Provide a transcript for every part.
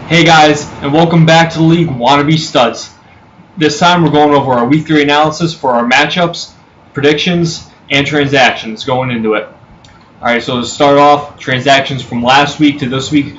Hey guys, and welcome back to the league Wannabe Studs. This time we're going over our Week 3 analysis for our matchups, predictions, and transactions going into it. Alright, so to start off, transactions from last week to this week.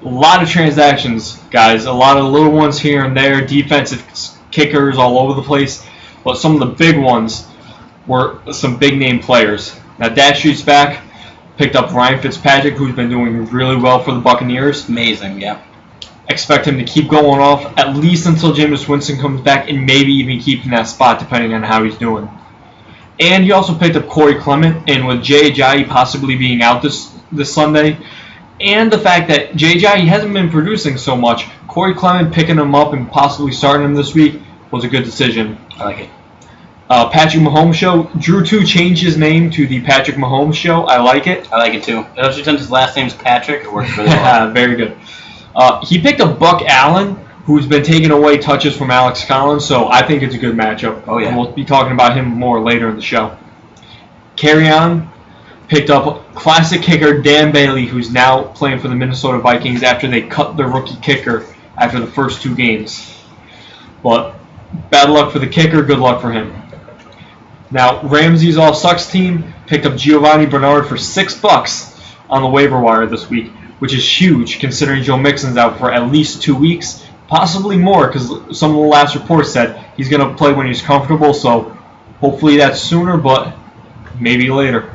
A lot of transactions, guys. A lot of little ones here and there, defensive kickers all over the place. But some of the big ones were some big name players. Now, Dash Street's back, picked up Ryan Fitzpatrick, who's been doing really well for the Buccaneers. Amazing, yeah. Expect him to keep going off at least until Jameis Winston comes back, and maybe even keep in that spot depending on how he's doing. And he also picked up Corey Clement, and with Jay Ajayi possibly being out this Sunday, and the fact that Jay Ajayi hasn't been producing so much, Corey Clement picking him up and possibly starting him this week was a good decision. I like it. Patrick Mahomes Show. Drew 2 changed his name to the Patrick Mahomes Show. I like it. I like it too. Especially since his last name's Patrick, it works really well. Very good. He picked up Buck Allen, who's been taking away touches from Alex Collins, so I think it's a good matchup. Oh, yeah. And we'll be talking about him more later in the show. Carry on. Picked up classic kicker Dan Bailey, who's now playing for the Minnesota Vikings after they cut their rookie kicker after the first 2 games. But bad luck for the kicker, good luck for him. Now, Ramsey's All Sucks team picked up Giovanni Bernard for $6 on the waiver wire this week, which is huge considering Joe Mixon's out for at least 2 weeks, possibly more, because some of the last reports said he's going to play when he's comfortable, so hopefully that's sooner, but maybe later.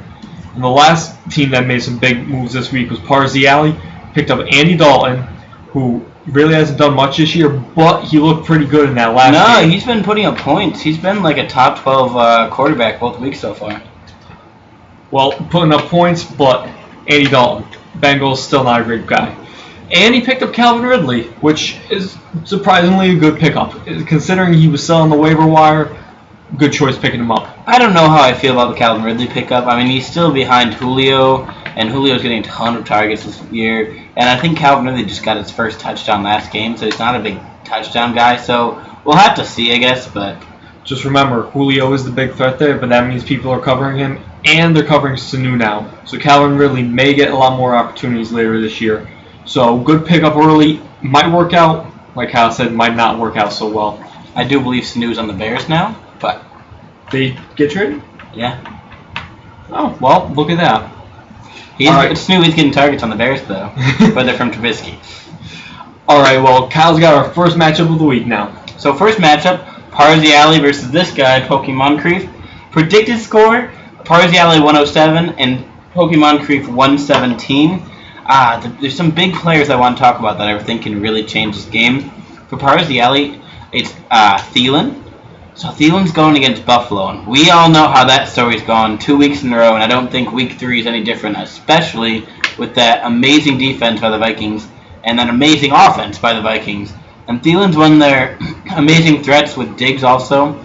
And the last team that made some big moves this week was Parziale, picked up Andy Dalton, who really hasn't done much this year, but he looked pretty good in that last game. No, he's been putting up points. He's been like a top 12 quarterback both weeks so far. Well, putting up points, but Andy Dalton. Bengals still not a great guy. And he picked up Calvin Ridley, which is surprisingly a good pickup. Considering he was still on the waiver wire, good choice picking him up. I don't know how I feel about the Calvin Ridley pickup. I mean, he's still behind Julio, and Julio's getting a ton of targets this year. And I think Calvin Ridley just got his first touchdown last game, so he's not a big touchdown guy. So we'll have to see, I guess. But just remember, Julio is the big threat there, but that means people are covering him, and they're covering Sanu now. So Calvin Ridley may get a lot more opportunities later this year. So good pickup early. Might work out. Like Kyle said, might not work out so well. I do believe Sanu's on the Bears now, but they get traded? Yeah. Oh, well, look at that. Sanu is getting targets on the Bears, though, but they're from Trubisky. All right, well, Kyle's got our first matchup of the week now. So first matchup, Parziale versus this guy, Pokemon Creef. Predicted score, Parziale 107 and Pokemon Creef 117. There's some big players I want to talk about that I think can really change this game. For Parziale, it's Thielen. So Thielen's going against Buffalo, and we all know how that story's gone 2 weeks in a row, and I don't think Week 3 is any different, especially with that amazing defense by the Vikings and that amazing offense by the Vikings. And Thielen's one of their amazing threats with Diggs also.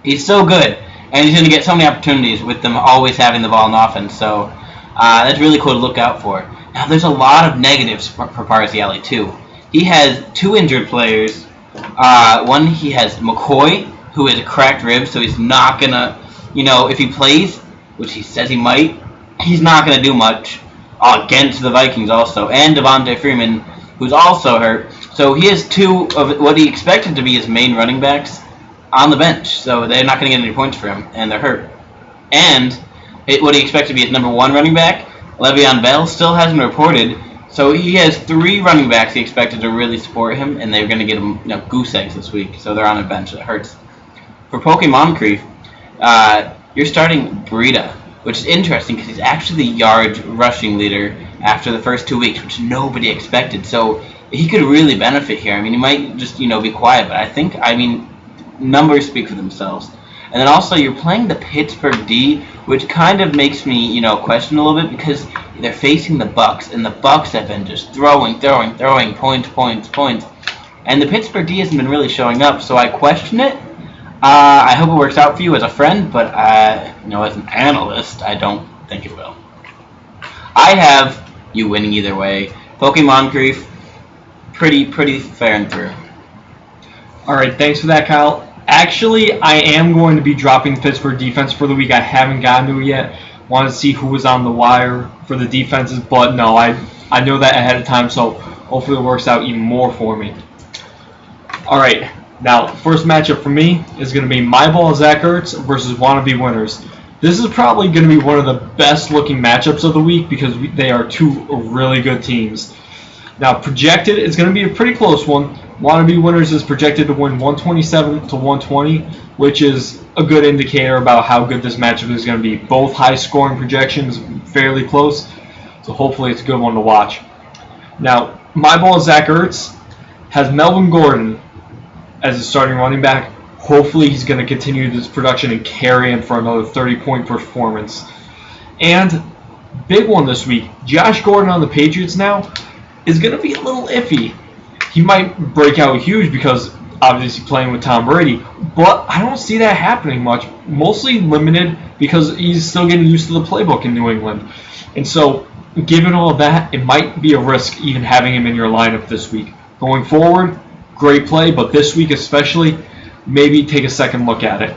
He's so good, and he's going to get so many opportunities with them always having the ball in offense, so that's really cool to look out for. Now, there's a lot of negatives for Parziale, too. He has 2 injured players. One, he has McCoy, who has a cracked rib, so he's not going to, if he plays, which he says he might, he's not going to do much against the Vikings also. And Devontae Freeman, who's also hurt. So he has 2 of what he expected to be his main running backs on the bench. So they're not going to get any points for him, and they're hurt. And what he expected to be his number 1 running back, Le'Veon Bell, still hasn't reported. So he has 3 running backs he expected to really support him, and they're going to get him goose eggs this week. So they're on a bench. It hurts. For Pokemon Creef, you're starting Burita, which is interesting because he's actually the yards rushing leader after the first 2 weeks, which nobody expected. So he could really benefit here. I mean, he might just, be quiet, but numbers speak for themselves. And then also you're playing the Pittsburgh D, which kind of makes me, question a little bit because they're facing the Bucs, and the Bucs have been just throwing points. And the Pittsburgh D hasn't been really showing up, so I question it. I hope it works out for you as a friend, but as an analyst, I don't think it will. I have you winning either way. Pokemon Creef, pretty fair and through. All right, thanks for that, Kyle. Actually, I am going to be dropping the Pittsburgh defense for the week. I haven't gotten to it yet. Wanted to see who was on the wire for the defenses, but no, I know that ahead of time, so Hopefully it works out even more for me. Alright, now first matchup for me is going to be my ball Zach Ertz versus Wannabe Winners. This is probably going to be one of the best looking matchups of the week because they are two really good teams. Now projected, it's going to be a pretty close one. Wannabe Winners is projected to win 127 to 120, which is a good indicator about how good this matchup is going to be. Both high scoring projections, fairly close, so hopefully it's a good one to watch. Now, my ball Zach Ertz has Melvin Gordon as a starting running back. Hopefully he's going to continue this production and carry him for another 30-point performance. And big one this week, Josh Gordon on the Patriots now is going to be a little iffy. He might break out huge because obviously playing with Tom Brady, but I don't see that happening much. Mostly limited because he's still getting used to the playbook in New England. And so, given all that, it might be a risk even having him in your lineup this week. Going forward, great play, but this week especially, maybe take a second look at it.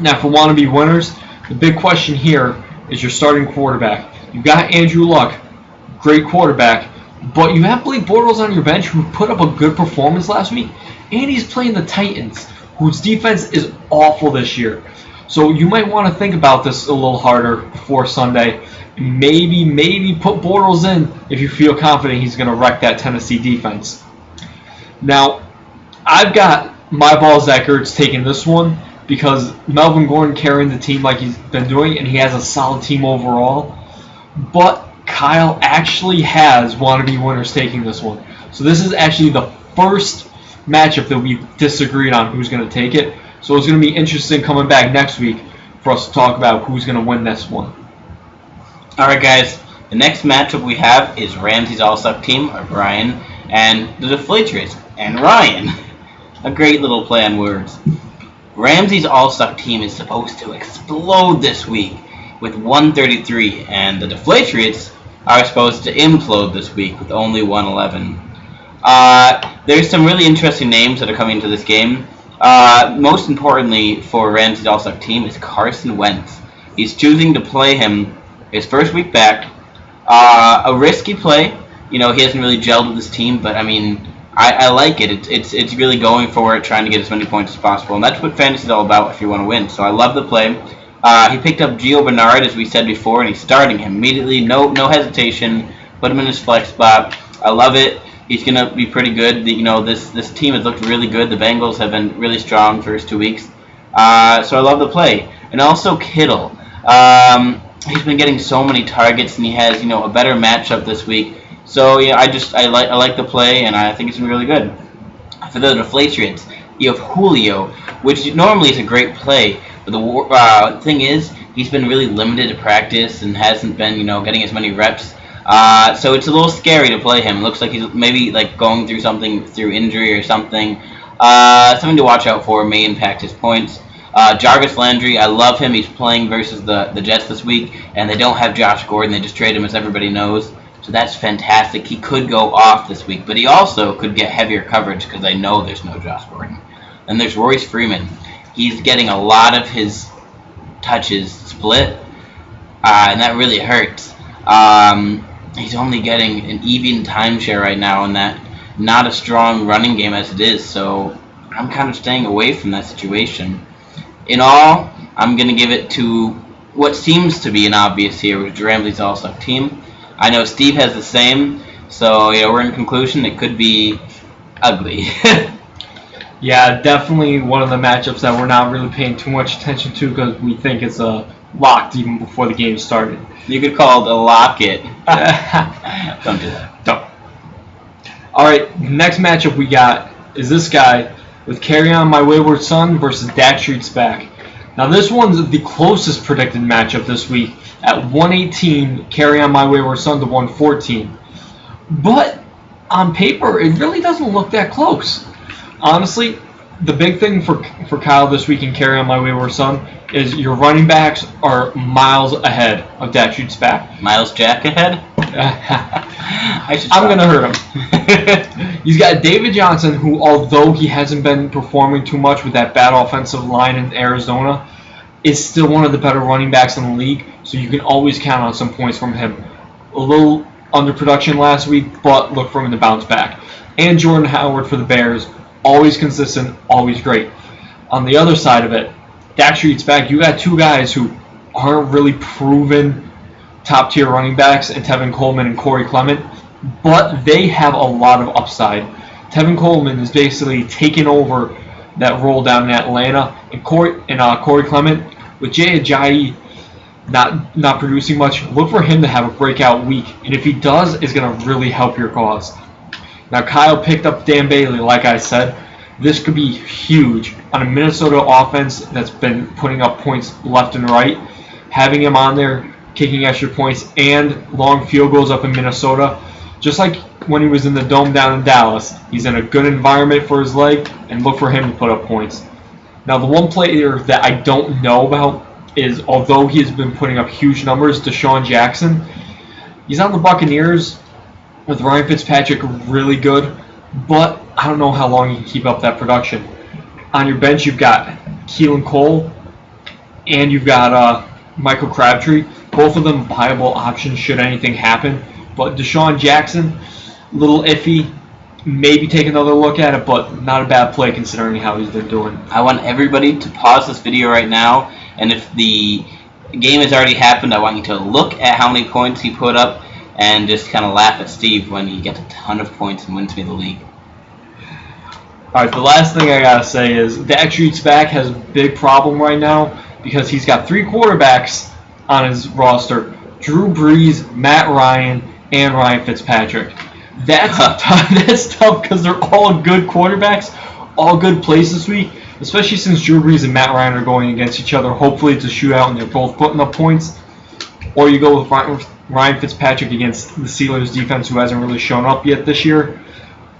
Now for Wannabe Winners, the big question here is your starting quarterback. You've got Andrew Luck, great quarterback, but you have Blake Bortles on your bench who put up a good performance last week, and he's playing the Titans, whose defense is awful this year. So you might want to think about this a little harder before Sunday. Maybe put Bortles in if you feel confident he's going to wreck that Tennessee defense. Now, I've got my ball Zach Ertz taking this one because Melvin Gordon carrying the team like he's been doing, and he has a solid team overall. But Kyle actually has Wannabe Winners taking this one. So this is actually the first matchup that we disagreed on who's going to take it. So it's going to be interesting coming back next week for us to talk about who's going to win this one. Alright guys, the next matchup we have is Ramsey's All-Suck team, or Brian, and the Deflatrix, and Ryan. A great little play on words. Ramsey's All-Suck team is supposed to explode this week with 133, and the Deflatrix are supposed to implode this week with only 111. There's some really interesting names that are coming into this game. Most importantly for Ramsey's All-Suck team is Carson Wentz. He's choosing to play him his first week back. A risky play. You know, he hasn't really gelled with his team, but I mean, I like it. It's really going for it, trying to get as many points as possible, and that's what fantasy is all about if you want to win. So I love the play. He picked up Gio Bernard, as we said before, and he's starting him immediately. No hesitation. Put him in his flex spot. I love it. He's going to be pretty good. You know, this team has looked really good. The Bengals have been really strong first 2 weeks. So I love the play. And also Kittle. He's been getting so many targets, and he has, you know, a better matchup this week. So yeah, I like the play, and I think it's been really good. For the Deflatrix, you have Julio, which normally is a great play, but the thing is, he's been really limited to practice and hasn't been, you know, getting as many reps. So it's a little scary to play him. It looks like he's maybe like going through something through injury or something. Something to watch out for. May impact his points. Jarvis Landry, I love him. He's playing versus the Jets this week, and they don't have Josh Gordon. They just trade him, as everybody knows. So that's fantastic. He could go off this week, but he also could get heavier coverage because I know there's no Josh Gordon. And there's Royce Freeman. He's getting a lot of his touches split, and that really hurts. He's only getting an even timeshare right now, and that not a strong running game as it is. So I'm kind of staying away from that situation. In all, I'm going to give it to what seems to be an obvious here, which is Ramsey's All-Suck team. I know Steve has the same, so you know, we're in conclusion it could be ugly. Yeah, definitely one of the matchups that we're not really paying too much attention to because we think it's locked even before the game started. You could call it a lock it. Don't do that. Don't. All right, next matchup we got is this guy with Carry On My Wayward Son versus Dak Street's back. Now this one's the closest predicted matchup this week at 118, Carry On My Wayward Son to 114. But on paper, it really doesn't look that close. Honestly, the big thing for Kyle this week in Carry On My Wayward Son is your running backs are miles ahead of Dak Street's back. Miles Jack ahead? I'm going to hurt him. He's got David Johnson, who, although he hasn't been performing too much with that bad offensive line in Arizona, is still one of the better running backs in the league, so you can always count on some points from him. A little underproduction last week, but look for him to bounce back. And Jordan Howard for the Bears, always consistent, always great. On the other side of it, Dak Street's back. You got two guys who aren't really proven top-tier running backs in Tevin Coleman and Corey Clement, but they have a lot of upside. Tevin Coleman is basically taking over that role down in Atlanta, and Corey Clement, with Jay Ajayi not producing much, look for him to have a breakout week, and if he does, it's going to really help your cause. Now, Kyle picked up Dan Bailey, like I said. This could be huge on a Minnesota offense that's been putting up points left and right. Having him on there, kicking extra points and long field goals up in Minnesota, just like when he was in the Dome down in Dallas. He's in a good environment for his leg, and look for him to put up points. Now, the one player that I don't know about is, although he has been putting up huge numbers, Deshaun Jackson. He's on the Buccaneers with Ryan Fitzpatrick really good, but I don't know how long he can keep up that production. On your bench, you've got Keelan Cole and you've got Michael Crabtree. Both of them viable options should anything happen. But Deshaun Jackson, a little iffy. Maybe take another look at it, but not a bad play considering how he's been doing. I want everybody to pause this video right now, and if the game has already happened, I want you to look at how many points he put up and just kind of laugh at Steve when he gets a ton of points and wins me the league. Alright, the last thing I gotta say is Dak Street's back has a big problem right now because he's got 3 quarterbacks on his roster: Drew Brees, Matt Ryan, and Ryan Fitzpatrick. That's tough because they're all good quarterbacks, all good plays this week, especially since Drew Brees and Matt Ryan are going against each other. Hopefully it's a shootout and they're both putting up points. Or you go with Ryan Fitzpatrick against the Steelers defense, who hasn't really shown up yet this year.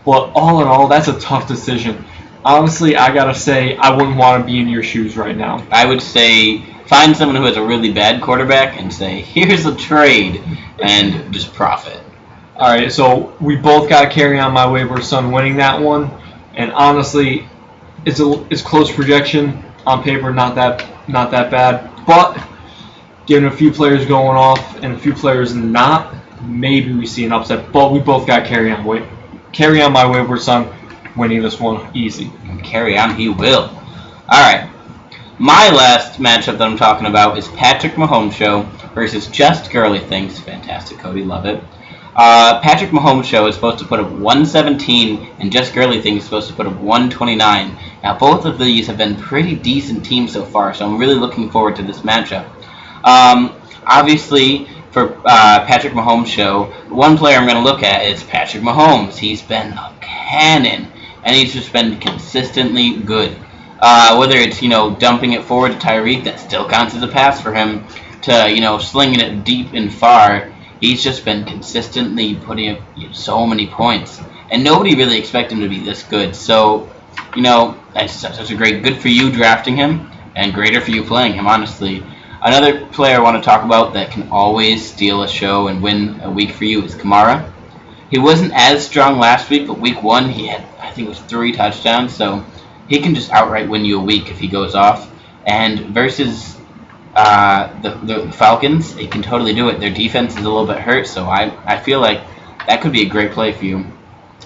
But all in all, that's a tough decision. Honestly, I gotta say, I wouldn't want to be in your shoes right now. I would say find someone who has a really bad quarterback and say, here's a trade, and just profit. Alright, so we both got to carry on my wayward son winning that one. And honestly, it's close projection on paper, not that bad. But given a few players going off and a few players not, maybe we see an upset. But we both got to carry on my wayward son winning this one easy. And carry on he will. Alright. My last matchup that I'm talking about is Patrick Mahomes Show versus Just Girly Things. Fantastic, Cody. Love it. Patrick Mahomes Show is supposed to put up 117, and Just Girly Things is supposed to put up 129. Now, both of these have been pretty decent teams so far, so I'm really looking forward to this matchup. Obviously, for Patrick Mahomes Show, one player I'm going to look at is Patrick Mahomes. He's been a cannon, and he's just been consistently good. Whether it's, dumping it forward to Tyreek, that still counts as a pass for him, to, slinging it deep and far, he's just been consistently putting up so many points. And nobody really expected him to be this good. So, that's such a good for you drafting him, and greater for you playing him, honestly. Another player I want to talk about that can always steal a show and win a week for you is Kamara. He wasn't as strong last week, but week 1 he had, I think it was 3 touchdowns, so he can just outright win you a week if he goes off. And versus the Falcons, he can totally do it. Their defense is a little bit hurt, so I feel like that could be a great play for you.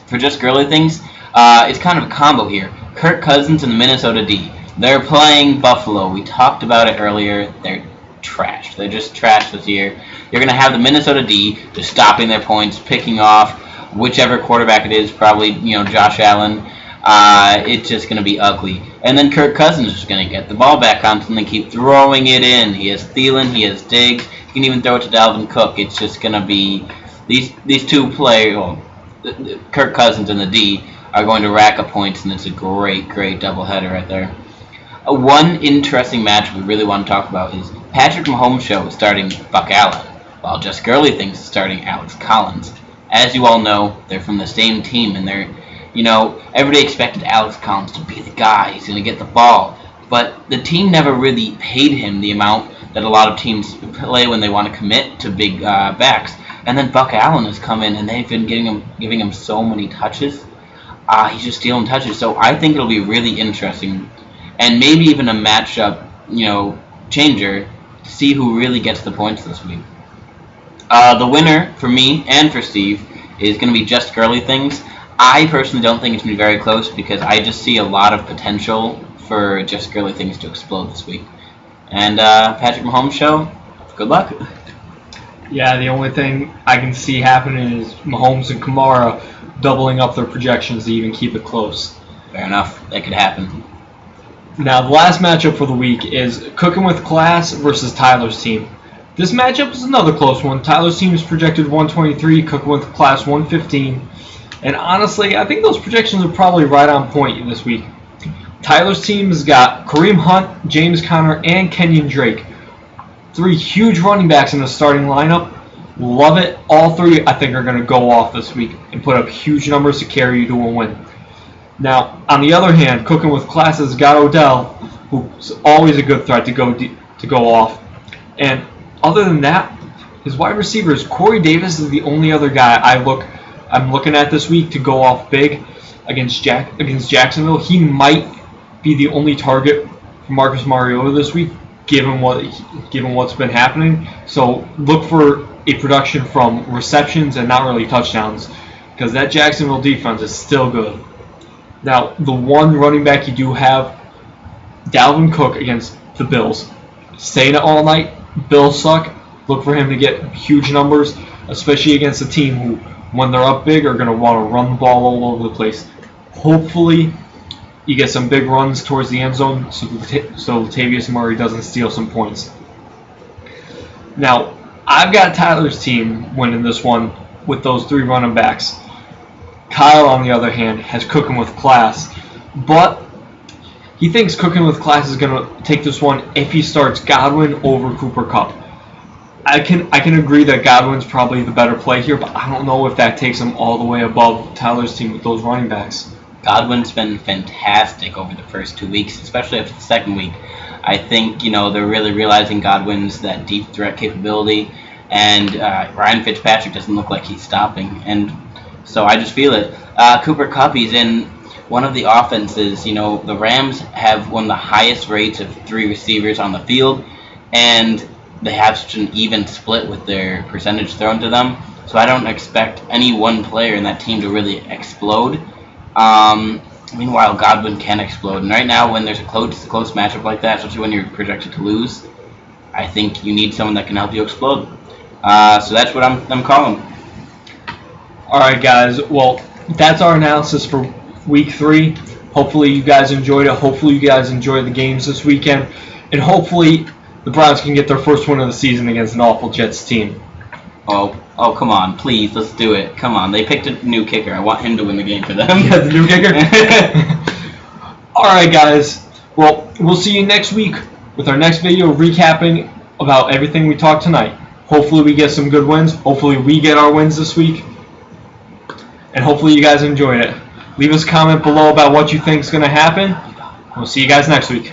For Just Girly Things, it's kind of a combo here. Kirk Cousins and the Minnesota D. They're playing Buffalo. We talked about it earlier. They're trash. They're just trash this year. You're going to have the Minnesota D just stopping their points, picking off whichever quarterback it is, probably Josh Allen. It's just going to be ugly. And then Kirk Cousins is going to get the ball back constantly, keep throwing it in. He has Thielen, he has Diggs. He can even throw it to Dalvin Cook. It's just going to be these two players, Kirk Cousins and the D, are going to rack up points, and it's a great doubleheader right there. One interesting match we really want to talk about is Patrick Mahomes Show is starting Buck Allen, while Just Girly Things is starting Alex Collins. As you all know, they're from the same team, and they're, everybody expected Alex Collins to be the guy. He's going to get the ball. But the team never really paid him the amount that a lot of teams play when they want to commit to big backs. And then Buck Allen has come in, and they've been giving him so many touches. He's just stealing touches. So I think it'll be really interesting. And maybe even a matchup, changer to see who really gets the points this week. The winner for me and for Steve is going to be Just Girly Things. I personally don't think it's going to be very close because I just see a lot of potential for Just Girly Things to explode this week. And Patrick Mahomes show, good luck. Yeah, the only thing I can see happening is Mahomes and Kamara doubling up their projections to even keep it close. Fair enough. That could happen. Now, the last matchup for the week is Cooking with Class versus Tyler's team. This matchup is another close one. Tyler's team is projected 123, Cooking with Class 115. And honestly, I think those projections are probably right on point this week. Tyler's team has got Kareem Hunt, James Conner, and Kenyon Drake. 3 huge running backs in the starting lineup. Love it. All 3, I think, are going to go off this week and put up huge numbers to carry you to a win. Now, on the other hand, Cooking with Class has got Odell, who's always a good threat to go off. And other than that, his wide receivers, Corey Davis is the only other guy I'm looking at this week to go off big against Jacksonville. He might be the only target for Marcus Mariota this week, given what's been happening. So look for a production from receptions and not really touchdowns, because that Jacksonville defense is still good. Now, the one running back you do have, Dalvin Cook against the Bills. Saying it all night, Bills suck. Look for him to get huge numbers, especially against a team who, when they're up big, are going to want to run the ball all over the place. Hopefully, you get some big runs towards the end zone so Latavius Murray doesn't steal some points. Now, I've got Tyler's team winning this one with those 3 running backs. Kyle, on the other hand, has Cooking with Class, but he thinks Cooking with Class is going to take this one if he starts Godwin over Cooper Kupp. I can agree that Godwin's probably the better play here, but I don't know if that takes him all the way above Tyler's team with those running backs. Godwin's been fantastic over the first 2 weeks, especially after the second week. I think, they're really realizing Godwin's that deep threat capability, and Ryan Fitzpatrick doesn't look like he's stopping, and so I just feel it. Cooper Kupp, he's in one of the offenses. The Rams have one of the highest rates of 3 receivers on the field, and they have such an even split with their percentage thrown to them. So I don't expect any one player in that team to really explode. Meanwhile, Godwin can explode. And right now, when there's a close matchup like that, especially when you're projected to lose, I think you need someone that can help you explode. So that's what I'm calling. All right, guys. Well, that's our analysis for Week 3. Hopefully you guys enjoyed it. Hopefully you guys enjoyed the games this weekend. And hopefully the Browns can get their first win of the season against an awful Jets team. Oh, come on, please, let's do it. Come on, they picked a new kicker. I want him to win the game for them. Yeah, the new kicker? All right, guys. Well, we'll see you next week with our next video recapping about everything we talked tonight. Hopefully we get some good wins. Hopefully we get our wins this week. And hopefully you guys enjoyed it. Leave us a comment below about what you think is going to happen. We'll see you guys next week.